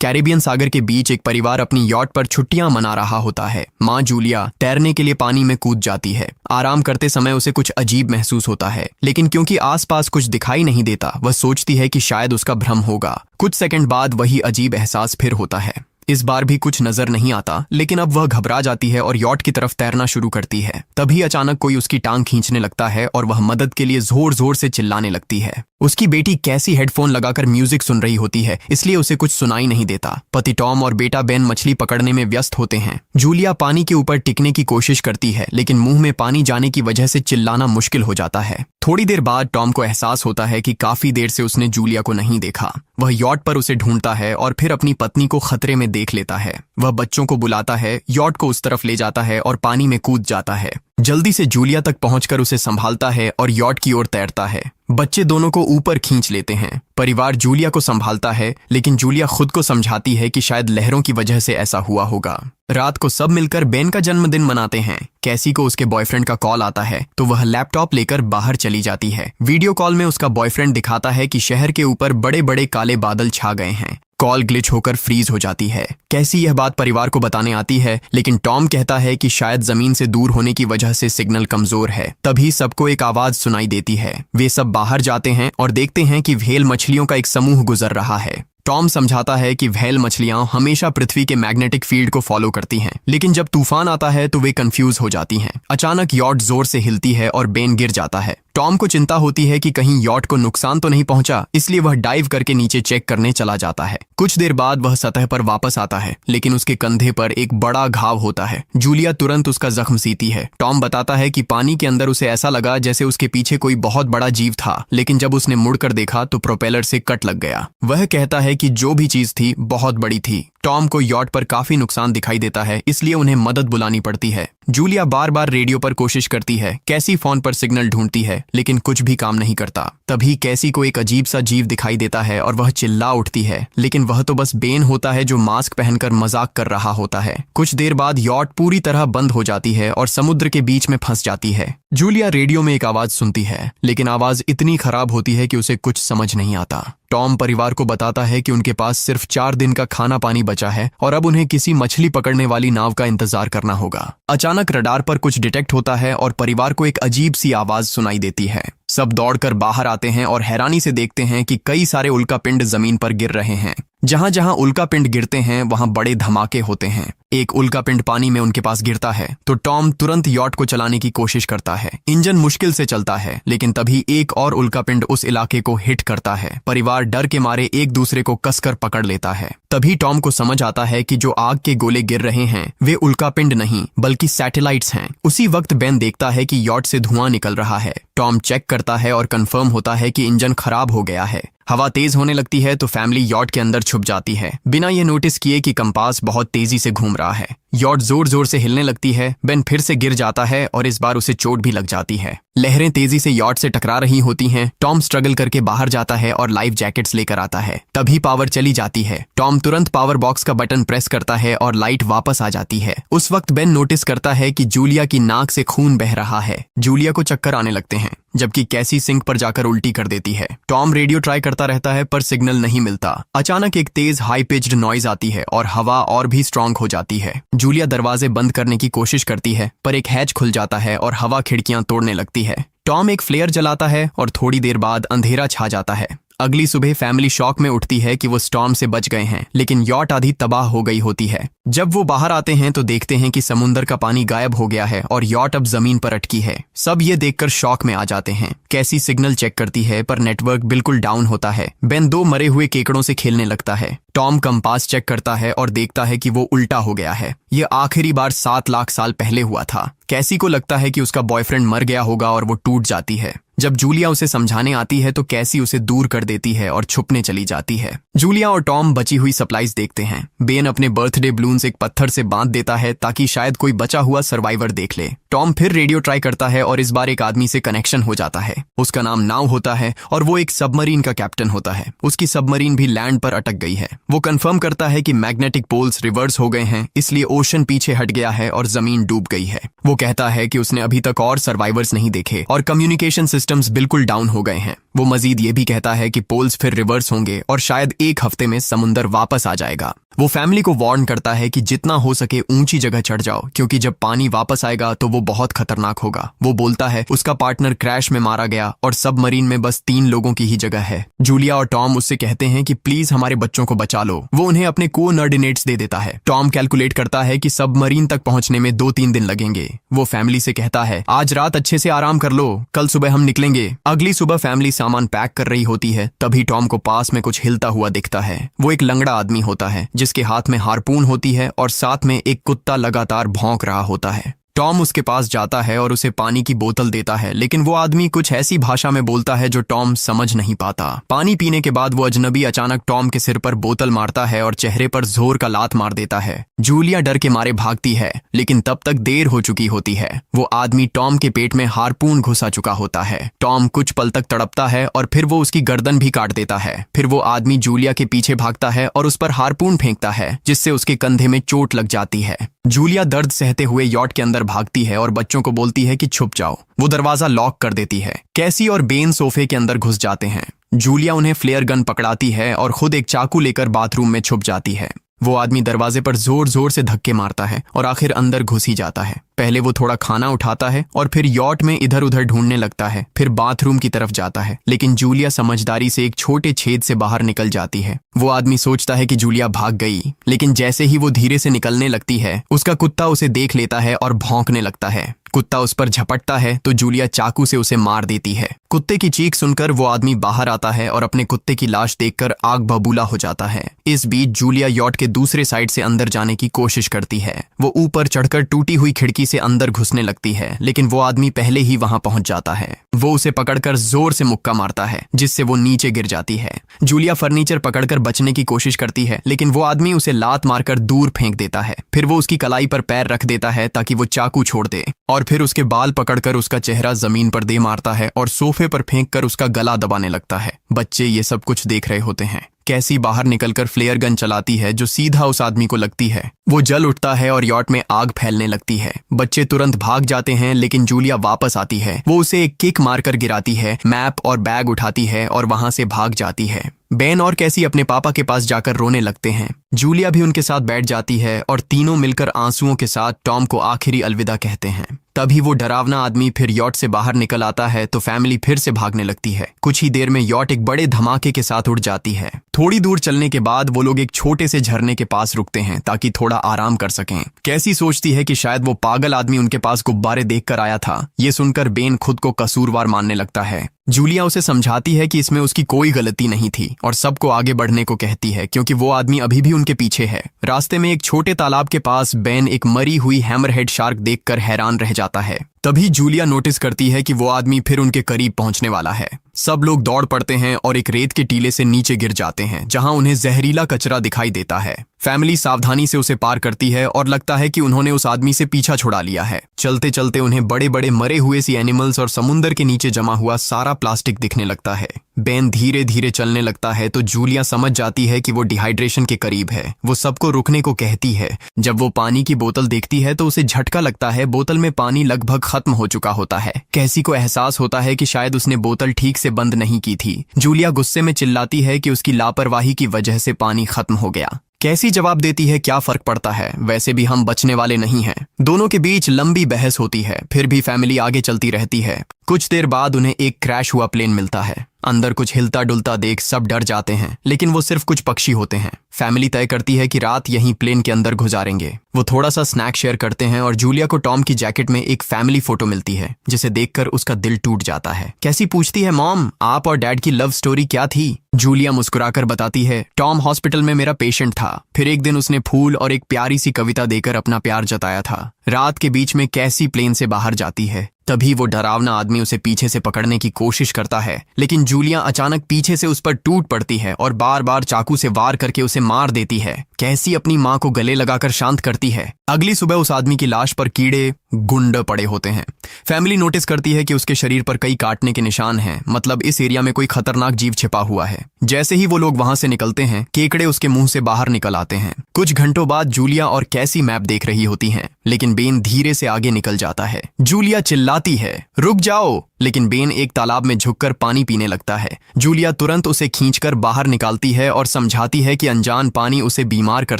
Caribbean सागर के बीच एक परिवार अपनी यॉट पर छुट्टियां मना रहा होता है। माँ जूलिया तैरने के लिए पानी में कूद जाती है। आराम करते समय उसे कुछ अजीब महसूस होता है, लेकिन क्योंकि आसपास कुछ दिखाई नहीं देता, वह सोचती है कि शायद उसका भ्रम होगा। कुछ सेकंड बाद वही अजीब एहसास फिर होता है। इस बार भी कुछ नजर नहीं आता, लेकिन अब वह घबरा जाती है और यॉट की तरफ तैरना शुरू करती है। तभी अचानक कोई उसकी टांग खींचने लगता है और वह मदद के लिए जोर जोर से चिल्लाने लगती है। उसकी बेटी कैसी हेडफोन लगाकर म्यूजिक सुन रही होती है, इसलिए उसे कुछ सुनाई नहीं देता। पति टॉम और बेटा बेन मछली पकड़ने में व्यस्त होते हैं। जूलिया पानी के ऊपर टिकने की कोशिश करती है, लेकिन मुंह में पानी जाने की वजह से चिल्लाना मुश्किल हो जाता है। थोड़ी देर बाद टॉम को एहसास होता है कि काफी देर से उसने जूलिया को नहीं देखा। वह यॉट पर उसे ढूंढता है और फिर अपनी पत्नी को खतरे में देख लेता है। वह बच्चों को बुलाता है, यॉट को उस तरफ ले जाता है और पानी में कूद जाता है। जल्दी से जूलिया तक पहुंचकर उसे संभालता है और यॉट की ओर तैरता है। बच्चे दोनों को ऊपर खींच लेते हैं। परिवार जूलिया को संभालता है, लेकिन जूलिया खुद को समझाती है कि शायद लहरों की वजह से ऐसा हुआ होगा। रात को सब मिलकर बेन का जन्मदिन मनाते हैं। कैसी को उसके बॉयफ्रेंड का कॉल आता है, तो वह लैपटॉप लेकर बाहर चली जाती है। वीडियो कॉल में उसका बॉयफ्रेंड दिखाता है कि शहर के ऊपर बड़े बड़े काले बादल छा गए हैं। कॉल ग्लिच होकर फ्रीज हो जाती है। कैसी यह बात परिवार को बताने आती है, लेकिन टॉम कहता है कि शायद जमीन से दूर होने की वजह से सिग्नल कमजोर है। तभी सबको एक आवाज सुनाई देती है। वे सब बाहर जाते हैं और देखते हैं कि व्हेल मछलियों का एक समूह गुजर रहा है। टॉम समझाता है कि व्हेल मछलियां हमेशा पृथ्वी के मैग्नेटिक फील्ड को फॉलो करती हैं, लेकिन जब तूफान आता है तो वे कंफ्यूज हो जाती हैं। अचानक यॉट जोर से हिलती है और बेन गिर जाता है। टॉम को चिंता होती है कि कहीं यॉट को नुकसान तो नहीं पहुंचा, इसलिए वह डाइव करके नीचे चेक करने चला जाता है। कुछ देर बाद वह सतह पर वापस आता है, लेकिन उसके कंधे पर एक बड़ा घाव होता है। जूलिया तुरंत उसका जख्म सीती है। टॉम बताता है कि पानी के अंदर उसे ऐसा लगा जैसे उसके पीछे कोई बहुत बड़ा जीव था, लेकिन जब उसने मुड़कर देखा तो प्रोपेलर से कट लग गया। वह कहता है कि जो भी चीज थी बहुत बड़ी थी। टॉम को यॉट पर काफी नुकसान दिखाई देता है, इसलिए उन्हें मदद बुलानी पड़ती है। जूलिया बार बार रेडियो पर कोशिश करती है। कैसी फोन पर सिग्नल ढूंढती है, लेकिन कुछ भी काम नहीं करता। तभी कैसी को एक अजीब सा जीव दिखाई देता है और वह चिल्ला उठती है, लेकिन वह तो बस बेन होता है जो मास्क पहनकर मजाक कर रहा होता है। कुछ देर बाद यॉट पूरी तरह बंद हो जाती है और समुद्र के बीच में फंस जाती है। जूलिया रेडियो में एक आवाज सुनती है, लेकिन आवाज इतनी खराब होती है कि उसे कुछ समझ नहीं आता। टॉम परिवार को बताता है कि उनके पास सिर्फ 4 दिन का खाना पानी बचा है और अब उन्हें किसी मछली पकड़ने वाली नाव का इंतजार करना होगा। अचानक रडार पर कुछ डिटेक्ट होता है और परिवार को एक अजीब सी आवाज सुनाई देती है। सब दौड़कर बाहर आते हैं और हैरानी से देखते हैं कि कई सारे उल्कापिंड जमीन पर गिर रहे हैं। जहां जहां उल्कापिंड गिरते हैं वहां बड़े धमाके होते हैं। एक उल्कापिंड पानी में उनके पास गिरता है तो टॉम तुरंत यॉट को चलाने की कोशिश करता है। इंजन मुश्किल से चलता है, लेकिन तभी एक और उल्कापिंड उस इलाके को हिट करता है। परिवार डर के मारे एक दूसरे को कसकर पकड़ लेता है। तभी टॉम को समझ आता है कि जो आग के गोले गिर रहे हैं वे उल्कापिंड नहीं बल्कि सैटेलाइट्स हैं। उसी वक्त बेन देखता है कि यॉट से धुआं निकल रहा है। टॉम चेक करता है और कंफर्म होता है कि इंजन खराब हो गया है। हवा तेज होने लगती है तो फैमिली यॉट के अंदर छुप जाती है, बिना ये नोटिस किए कि कंपास बहुत तेजी से घूम रहा है। यॉट जोर जोर से हिलने लगती है। बेन फिर से गिर जाता है और इस बार उसे चोट भी लग जाती है। लहरें तेजी से यॉट से टकरा रही होती हैं। टॉम स्ट्रगल करके बाहर जाता है और लाइफ जैकेट्स लेकर आता है। तभी पावर चली जाती है। टॉम तुरंत पावर बॉक्स का बटन प्रेस करता है और लाइट वापस आ जाती है। उस वक्त बेन नोटिस करता है कि जूलिया की नाक से खून बह रहा है। जूलिया को चक्कर आने लगते हैं, जबकि कैसी सिंक पर जाकर उल्टी कर देती है। टॉम रेडियो ट्राई करता रहता है पर सिग्नल नहीं मिलता। अचानक एक तेज हाई पिच्ड नॉइज आती है और हवा और भी स्ट्रांग हो जाती है। जूलिया दरवाजे बंद करने की कोशिश करती है, पर एक हैच खुल जाता है और हवा खिड़कियां तोड़ने लगती है। टॉम एक फ्लेयर जलाता है और थोड़ी देर बाद अंधेरा छा जाता है। अगली सुबह फैमिली शॉक में उठती है कि वो स्टॉर्म से बच गए हैं, लेकिन यॉट आधी तबाह हो गई होती है। जब वो बाहर आते हैं तो देखते हैं कि समुद्र का पानी गायब हो गया है और यॉट अब जमीन पर अटकी है। सब ये देखकर शॉक में आ जाते हैं। कैसी सिग्नल चेक करती है पर नेटवर्क बिल्कुल डाउन होता है। बेन 2 मरे हुए केकड़ों से खेलने लगता है। टॉम कंपास चेक करता है और देखता है कि वो उल्टा हो गया है। ये आखिरी बार 7 लाख साल पहले हुआ था। कैसी को लगता है कि उसका बॉयफ्रेंड मर गया होगा और वो टूट जाती है। जब जूलिया उसे समझाने आती है तो कैसी उसे दूर कर देती है और छुपने चली जाती है। जूलिया और टॉम बची हुई सप्लाईज देखते हैं। बेन अपने बर्थडे बलून्स एक पत्थर से बांध देता है ताकि शायद कोई बचा हुआ सर्वाइवर देख ले। टॉम फिर रेडियो ट्राई करता है और इस बार एक आदमी से कनेक्शन हो जाता है। उसका नाम नाव होता है और वो एक सबमरीन का कैप्टन होता है। उसकी सबमरीन भी लैंड पर अटक गई है। वो कंफर्म करता है कि मैग्नेटिक पोल्स रिवर्स हो गए हैं, इसलिए ओशन पीछे हट गया है और जमीन डूब गई है। वो कहता है कि उसने अभी तक और सर्वाइवर्स नहीं देखे और कम्युनिकेशन सिस्टम सिस्टम्स बिल्कुल डाउन हो गए हैं। वो मजीद ये भी कहता है कि पोल्स फिर रिवर्स होंगे और शायद एक हफ्ते में समुंदर वापस आ जाएगा। वो फैमिली को वार्न करता है कि जितना हो सके ऊंची जगह चढ़ जाओ, क्योंकि जब पानी वापस आएगा तो वो बहुत खतरनाक होगा। वो बोलता है उसका पार्टनर क्रैश में मारा गया और सबमरीन में बस 3 लोगों की ही जगह है। जूलिया और टॉम उससे कहते हैं कि प्लीज हमारे बच्चों को बचा लो। वो उन्हें अपने कोऑर्डिनेट्स दे देता है। टॉम कैलकुलेट करता है कि सबमरीन तक पहुंचने में 2-3 दिन लगेंगे। वो फैमिली से कहता है आज रात अच्छे से आराम कर लो, कल सुबह हम निकलेंगे। अगली सुबह फैमिली सामान पैक कर रही होती है, तभी टॉम को पास में कुछ हिलता हुआ दिखता है। वो एक लंगड़ा आदमी होता है जिसके हाथ में हारपून होती है और साथ में एक कुत्ता लगातार भौंक रहा होता है। टॉम उसके पास जाता है और उसे पानी की बोतल देता है, लेकिन वो आदमी कुछ ऐसी भाषा में बोलता है जो टॉम समझ नहीं पाता। पानी पीने के बाद वो अजनबी अचानक टॉम के सिर पर बोतल मारता है और चेहरे पर जोर का लात मार देता है। जूलिया डर के मारे भागती है, लेकिन तब तक देर हो चुकी होती है। वो आदमी टॉम के पेट में हारपून घुसा चुका होता है। टॉम कुछ पल तक तड़पता है और फिर वो उसकी गर्दन भी काट देता है। फिर वो आदमी जूलिया के पीछे भागता है और उस पर हारपून फेंकता है, जिससे उसके कंधे में चोट लग जाती है। जूलिया दर्द सहते हुए यॉट के अंदर भागती है और बच्चों को बोलती है कि छुप जाओ। वो दरवाजा लॉक कर देती है। कैसी और बेन सोफे के अंदर घुस जाते हैं। जूलिया उन्हें फ्लेयर गन पकड़ाती है और खुद एक चाकू लेकर बाथरूम में छुप जाती है। वो आदमी दरवाजे पर जोर जोर से धक्के मारता है और आखिर अंदर घुस ही जाता है। पहले वो थोड़ा खाना उठाता है और फिर यॉट में इधर उधर ढूंढने लगता है, फिर बाथरूम की तरफ जाता है, लेकिन जूलिया समझदारी से एक छोटे छेद से बाहर निकल जाती है। वो आदमी सोचता है कि जूलिया भाग गई, लेकिन जैसे ही वो धीरे से निकलने लगती है, उसका कुत्ता उसे देख लेता है और भौंकने लगता है। कुत्ता उस पर झपटता है तो जूलिया चाकू से उसे मार देती है। कुत्ते की चीख सुनकर वो आदमी बाहर आता है और अपने कुत्ते की लाश देखकर आग बबूला हो जाता है। इस बीच जूलिया यॉट के दूसरे साइड से अंदर जाने की कोशिश करती है। वो ऊपर चढ़कर टूटी हुई खिड़की से अंदर घुसने लगती है, लेकिन वो आदमी पहले ही वहां पहुंच जाता है। वो उसे पकड़कर जोर से मुक्का मारता है, जिससे वो नीचे गिर जाती है। जूलिया फर्नीचर पकड़कर बचने की कोशिश करती है, लेकिन वो आदमी उसे लात मारकर दूर फेंक देता है। फिर वो उसकी कलाई पर पैर रख देता है ताकि वो चाकू छोड़ दे, और फिर उसके बाल पकड़कर उसका चेहरा जमीन पर दे मारता है और सोफे पर फेंककर उसका गला दबाने लगता है। बच्चे ये सब कुछ देख रहे होते हैं। कैसी बाहर निकलकर फ्लेयर गन चलाती है जो सीधा उस आदमी को लगती है। वो जल उठता है और यॉट में आग फैलने लगती है। बच्चे तुरंत भाग जाते हैं, लेकिन जूलिया वापस आती है। वो उसे एक किक मारकर गिराती है, मैप और बैग उठाती है और वहां से भाग जाती है। बेन और कैसी अपने पापा के पास जाकर रोने लगते हैं। जूलिया भी उनके साथ बैठ जाती है और तीनों मिलकर आंसुओं के साथ टॉम को आखिरी अलविदा कहते हैं। तभी वो डरावना आदमी फिर यॉट से बाहर निकल आता है तो फैमिली फिर से भागने लगती है। कुछ ही देर में यॉट एक बड़े धमाके के साथ उड़ जाती है। थोड़ी दूर चलने के बाद वो लोग एक छोटे से झरने के पास रुकते हैं ताकि थोड़ा आराम कर सकें। कैसी सोचती है कि शायद वो पागल आदमी उनके पास गुब्बारे देखकर आया था। ये सुनकर बेन खुद को कसूरवार मानने लगता है। जूलिया उसे समझाती है कि इसमें उसकी कोई गलती नहीं थी और सबको आगे बढ़ने को कहती है, क्योंकि वो आदमी अभी भी उनके पीछे है। रास्ते में एक छोटे तालाब के पास बेन एक मरी हुई हैमरहेड शार्क देखकर हैरान रह जाता है। तभी जूलिया नोटिस करती है कि वो आदमी फिर उनके करीब पहुंचने वाला है। सब लोग दौड़ पड़ते हैं और एक रेत के टीले से नीचे गिर जाते हैं, जहां उन्हें जहरीला कचरा दिखाई देता है। फैमिली सावधानी से उसे पार करती है और लगता है कि उन्होंने उस आदमी से पीछा छुड़ा लिया है। चलते चलते उन्हें बड़े बड़े मरे हुए सी एनिमल्स और समुंदर के नीचे जमा हुआ सारा प्लास्टिक दिखने लगता है। बेन धीरे धीरे चलने लगता है तो जूलिया समझ जाती है कि वो डिहाइड्रेशन के करीब है। वो सबको रुकने को कहती है। जब वो पानी की बोतल देखती है तो उसे झटका लगता है। बोतल में पानी लगभग खत्म हो चुका होता है। कैसी को एहसास होता है कि शायद उसने बोतल ठीक से बंद नहीं की थी। जूलिया गुस्से में चिल्लाती है कि उसकी लापरवाही की वजह से पानी खत्म हो गया। कैसी जवाब देती है, क्या फर्क पड़ता है, वैसे भी हम बचने वाले नहीं हैं। दोनों के बीच लंबी बहस होती है, फिर भी फैमिली आगे चलती रहती है। कुछ देर बाद उन्हें एक क्रैश हुआ प्लेन मिलता है। अंदर कुछ हिलता डुलता देख सब डर जाते हैं, लेकिन वो सिर्फ कुछ पक्षी होते हैं। फैमिली तय करती है कि रात यहीं प्लेन के अंदर गुजारेंगे। वो थोड़ा सा स्नैक शेयर करते हैं और जूलिया को टॉम की जैकेट में एक फैमिली फोटो मिलती है, जिसे देखकर उसका दिल टूट जाता है। कैसी पूछती है, मॉम आप और डैड की लव स्टोरी क्या थी? जूलिया मुस्कुराकर बताती है, टॉम हॉस्पिटल में मेरा पेशेंट था। फिर एक दिन उसने फूल और एक प्यारी सी कविता देकर अपना प्यार जताया था। रात के बीच में कैसी प्लेन से बाहर जाती है। तभी वो डरावना आदमी उसे पीछे से पकड़ने की कोशिश करता है, लेकिन जूलिया अचानक पीछे से उस पर टूट पड़ती है और बार बार चाकू से वार करके उसे मार देती है। कैसी अपनी माँ को गले लगाकर शांत करती है। अगली सुबह उस आदमी की लाश पर कीड़े गुंड पड़े होते हैं। फैमिली नोटिस करती है कि उसके शरीर पर कई काटने के निशान हैं, मतलब इस एरिया में कोई खतरनाक जीव छिपा हुआ है। जैसे ही वो लोग वहां से निकलते हैं, केकड़े उसके मुंह से बाहर निकल आते हैं। कुछ घंटों बाद जूलिया और कैसी मैप देख रही होती हैं, लेकिन बेन धीरे से आगे निकल जाता है। जूलिया चिल्लाती है, रुक जाओ, लेकिन बेन एक तालाब में झुककर पानी पीने लगता है। जूलिया तुरंत उसे खींचकर बाहर निकालती है और समझाती है कि अनजान पानी उसे बीमार कर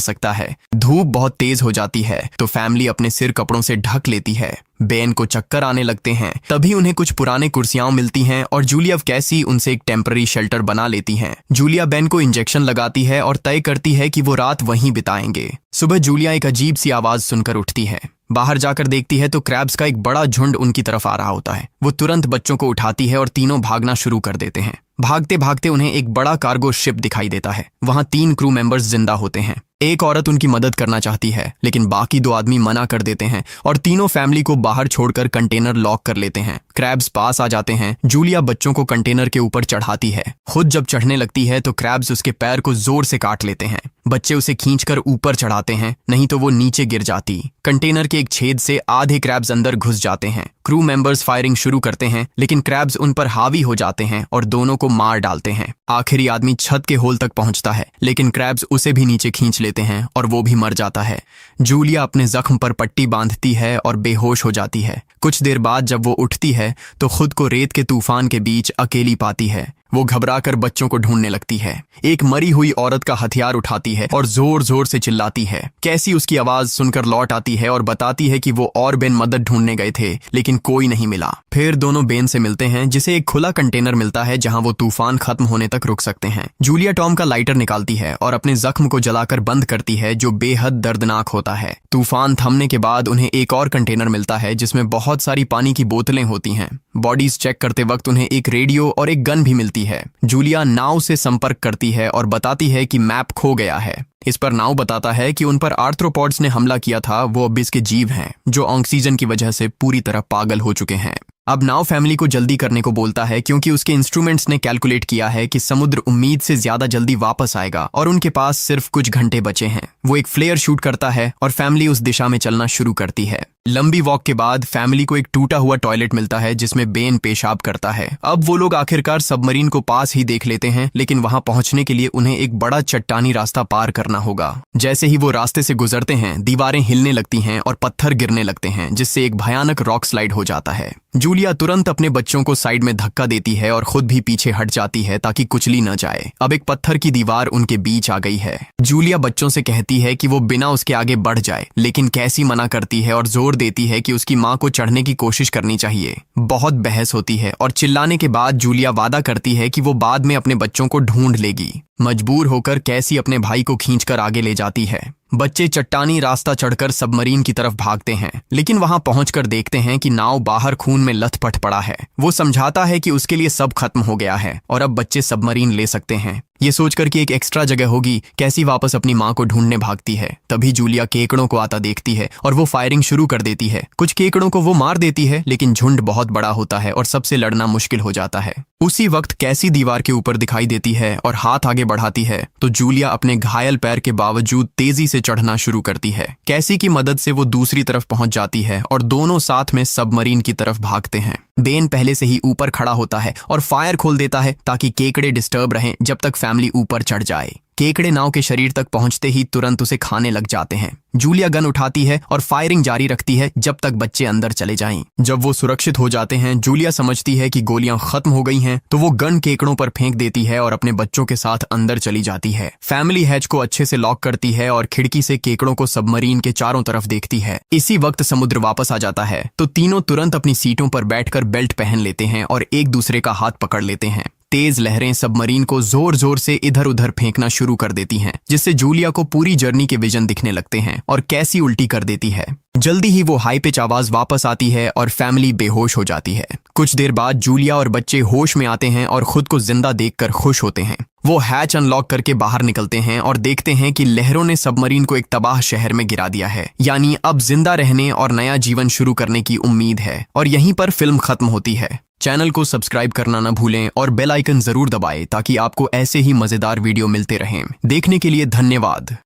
सकता है। धूप बहुत तेज हो जाती है तो फैमिली अपने सिर कपड़ों से ढक लेती है। बेन को चक्कर आने लगते हैं। तभी उन्हें कुछ पुराने कुर्सियां मिलती हैं और जूलिया कैसी उनसे एक टेम्पररी शेल्टर बना लेती हैं। जूलिया बेन को इंजेक्शन लगाती है और तय करती है कि वो रात वहीं बिताएंगे। सुबह जूलिया एक अजीब सी आवाज सुनकर उठती है। बाहर जाकर देखती है तो क्रैब्स का एक बड़ा झुंड उनकी तरफ आ रहा होता है। वो तुरंत बच्चों को उठाती है और तीनों भागना शुरू कर देते हैं। भागते भागते उन्हें एक बड़ा कार्गो शिप दिखाई देता है। वहां 3 क्रू मेंबर्स जिंदा होते हैं। एक औरत उनकी मदद करना चाहती है, लेकिन बाकी 2 आदमी मना कर देते हैं और तीनों फैमिली को बाहर छोड़कर कंटेनर लॉक कर लेते हैं। क्रैब्स पास आ जाते हैं। जूलिया बच्चों को कंटेनर के ऊपर चढ़ाती है। खुद जब चढ़ने लगती है तो क्रैब्स उसके पैर को जोर से काट लेते हैं। बच्चे उसे खींचकर ऊपर चढ़ाते हैं, नहीं तो वो नीचे गिर जाती। कंटेनर के एक छेद से आधे क्रैब्स अंदर घुस जाते हैं। क्रू मेंबर्स फायरिंग शुरू करते हैं, लेकिन क्रैब्स उन पर हावी हो जाते हैं और दोनों को मार डालते हैं। आखिरी आदमी छत के होल तक पहुंचता है, लेकिन क्रैब्स उसे भी नीचे खींच लेते हैं और वो भी मर जाता है। जूलिया अपने जख्म पर पट्टी बांधती है और बेहोश हो जाती है। कुछ देर बाद जब वो उठती है तो खुद को रेत के तूफान के बीच अकेली पाती है। वो घबराकर बच्चों को ढूंढने लगती है। एक मरी हुई औरत का हथियार उठाती है और जोर जोर से चिल्लाती है। कैसी उसकी आवाज सुनकर लौट आती है और बताती है कि वो और बेन मदद ढूंढने गए थे, लेकिन कोई नहीं मिला। फिर दोनों बेन से मिलते हैं, जिसे एक खुला कंटेनर मिलता है जहां वो तूफान खत्म होने तक रुक सकते हैं। जूलिया टॉम का लाइटर निकालती है और अपने जख्म को जलाकर बंद करती है, जो बेहद दर्दनाक होता है। तूफान थमने के बाद उन्हें एक और कंटेनर मिलता है जिसमें बहुत सारी पानी की बोतलें होती हैं। बॉडीज चेक करते वक्त उन्हें एक रेडियो और एक गन भी मिलती है। जूलिया नाव से संपर्क करती है और बताती है कि मैप खो गया है। इस पर नाव बताता है कि उन पर आर्थ्रोपॉड्स ने हमला किया था, वो अबिस के जीव हैं जो ऑक्सीजन की वजह से पूरी तरह पागल हो चुके हैं। अब नाव फैमिली को जल्दी करने को बोलता है, क्योंकि उसके इंस्ट्रूमेंट्स ने कैलकुलेट किया है कि समुद्र उम्मीद से ज्यादा जल्दी वापस आएगा और उनके पास सिर्फ कुछ घंटे बचे हैं। वो एक फ्लेयर शूट करता है और फैमिली उस दिशा में चलना शुरू करती है। लंबी वॉक के बाद फैमिली को एक टूटा हुआ टॉयलेट मिलता है जिसमें बेन पेशाब करता है। अब वो लोग आखिरकार सबमरीन को पास ही देख लेते हैं, लेकिन वहां पहुंचने के लिए उन्हें एक बड़ा चट्टानी रास्ता पार करना होगा। जैसे ही वो रास्ते से गुजरते हैं, दीवारें हिलने लगती हैं और पत्थर गिरने लगते हैं, जिससे एक भयानक रॉक स्लाइड हो जाता है। जूलिया तुरंत अपने बच्चों को साइड में धक्का देती है और खुद भी पीछे हट जाती है ताकि कुचली न जाए। अब एक पत्थर की दीवार उनके बीच आ गई है। जूलिया बच्चों से कहती है कि वो बिना उसके आगे बढ़ जाए, लेकिन कैसी मना करती है और जोर देती है कि उसकी माँ को चढ़ने की कोशिश करनी चाहिए। बहुत बहस होती है और चिल्लाने के बाद जूलिया वादा करती है कि वो बाद में अपने बच्चों को ढूंढ लेगी। मजबूर होकर कैसी अपने भाई को खींचकर आगे ले जाती है। बच्चे चट्टानी रास्ता चढ़कर सबमरीन की तरफ भागते हैं, लेकिन वहां पहुंचकर देखते हैं कि नाव बाहर खून में लथपथ पड़ा है। वो समझाता है कि उसके लिए सब खत्म हो गया है और अब बच्चे सबमरीन ले सकते हैं। ये सोचकर कि एक एक्स्ट्रा जगह होगी, कैसी वापस अपनी माँ को ढूंढने भागती है। तभी जूलिया केकड़ों को आता देखती है और वो फायरिंग शुरू कर देती है। कुछ केकड़ों को वो मार देती है, लेकिन झुंड बहुत बड़ा होता है और सबसे लड़ना मुश्किल हो जाता है। उसी वक्त कैसी दीवार के ऊपर दिखाई देती है और हाथ आगे बढ़ाती है तो जूलिया अपने घायल पैर के बावजूद तेजी से चढ़ना शुरू करती है। कैसी की मदद से वो दूसरी तरफ पहुंच जाती है और दोनों साथ में सबमरीन की तरफ भागते हैं। बेन पहले से ही ऊपर खड़ा होता है और फायर खोल देता है ताकि केकड़े डिस्टर्ब रहें जब तक फैमिली ऊपर चढ़ जाए। केकड़े नाव के शरीर तक पहुंचते ही तुरंत उसे खाने लग जाते हैं। जूलिया गन उठाती है और फायरिंग जारी रखती है जब तक बच्चे अंदर चले जाएं। जब वो सुरक्षित हो जाते हैं, जूलिया समझती है कि गोलियां खत्म हो गई हैं, तो वो गन केकड़ों पर फेंक देती है और अपने बच्चों के साथ अंदर चली जाती है। फैमिली हैच को अच्छे से लॉक करती है और खिड़की से केकड़ों को सबमरीन के चारों तरफ देखती है। इसी वक्त समुद्र वापस आ जाता है तो तीनों तुरंत अपनी सीटों पर बैठकर बेल्ट पहन लेते हैं और एक दूसरे का हाथ पकड़ लेते हैं। तेज लहरें सबमरीन को जोर जोर से इधर उधर फेंकना शुरू कर देती हैं, जिससे जूलिया को पूरी जर्नी के विजन दिखने लगते हैं और कैसी उल्टी कर देती है। जल्दी ही वो हाई पिच आवाज वापस आती है और फैमिली बेहोश हो जाती है। कुछ देर बाद जूलिया और बच्चे होश में आते हैं और खुद को जिंदा देखकर खुश होते हैं। वो हैच अनलॉक करके बाहर निकलते हैं और देखते हैं कि लहरों ने सबमरीन को एक तबाह शहर में गिरा दिया है। यानी अब जिंदा रहने और नया जीवन शुरू करने की उम्मीद है। और यहीं पर फिल्म खत्म होती है। चैनल को सब्सक्राइब करना न भूलें और बेल आइकन जरूर दबाएं ताकि आपको ऐसे ही मजेदार वीडियो मिलते रहें। देखने के लिए धन्यवाद।